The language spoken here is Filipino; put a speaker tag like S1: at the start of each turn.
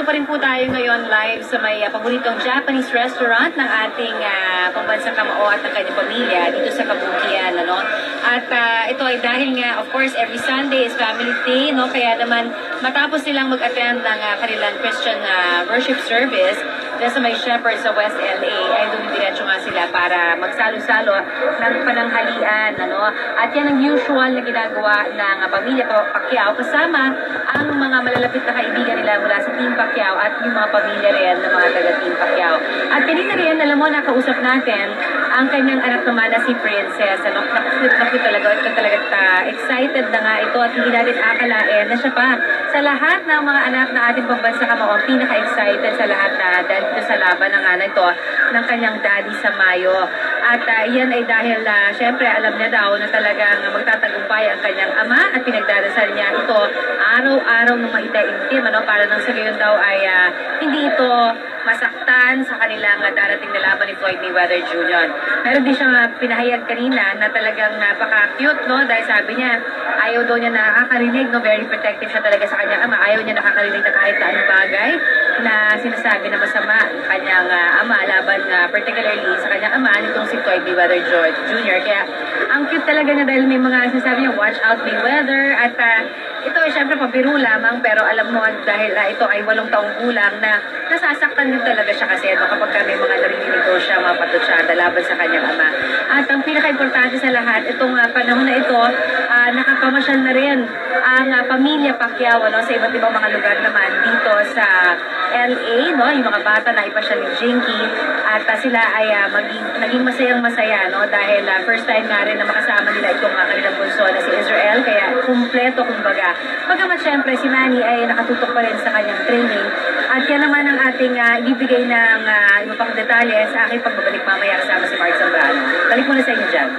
S1: pa rin po tayo ngayon live sa may paboritong Japanese restaurant ng ating pambansang kamao at ng kanyang pamilya dito sa Kabukian, ano? At ito ay dahil nga, of course, every Sunday is family day, no? Kaya naman matapos silang mag-attend ng kanilang Christian worship service dahil sa may Shepherd sa West LA, ay dumidiretso nga sila para magsalo-salo ng pananghalian, ano? At yan ang usual na ginagawa ng pamilya Pacquiao kasama ang mga malalapit na kaibigan nila mula sa Team Pacquiao at yung mga pamilya rin ng mga taga-Team Pacquiao. At kanina rin, alam mo, nakausap natin ang kanyang anak naman na si Princess. Ano, naku talaga, excited na nga ito at hindi natin akalain na siya pa sa lahat ng mga anak na ating pambansa kamao, pinaka-excited sa lahat na dahil dito sa laban ng anak ito ng kanyang daddy sa Mayo. At yan ay dahil, syempre, alam niya daw na talagang magtatagumpay ang kanyang ama at pinagdarasal niya ito araw-araw ng maitaintim, ano, para nang sa gayon daw ay hindi ito masaktan sa kanilang darating na laban ni Floyd Mayweather Jr. Meron din siyang pinahayag kanina na talagang napaka-cute, no? Dahil sabi niya, ayaw daw niya nakakarinig, no? Very protective siya talaga sa kanyang ama. Ayaw niya nakakarinig na kahit anong bagay na sinasabi na masama ng kanyang ama laban particularly sa kanyang ama nitong si Floyd Mayweather Jr. Kaya ang cute talaga niya dahil may mga sinasabi niya, watch out Mayweather, at ito ay syempre pabiro lamang, pero alam mo dahil ito ay 8 taong gulang na nasasaktan din talaga siya kasi kapag may mga narinig daw siya, mga patutsada laban sa kanyang ama. At ang pinaka-importante sa lahat, itong panahon na ito, nakakamasyal na rin ang pamilya Pacquiao, no, sa iba't ibang mga lugar naman dito sa LA, no, yung mga bata na ipasyal ni Jinky, at sila ay naging masayang-masaya, no, dahil first time nga rin na makasama nila itong kanilang bunso na si Israel, kaya kumpleto kumbaga. Pagamat syempre si Manny ay nakatutok pa rin sa kanyang training, at yan naman ang ating ibibigay ng iba pang detalye sa aking pagbabalik mamaya kasama si Mark Zambrano. Balik muna sa inyo dyan.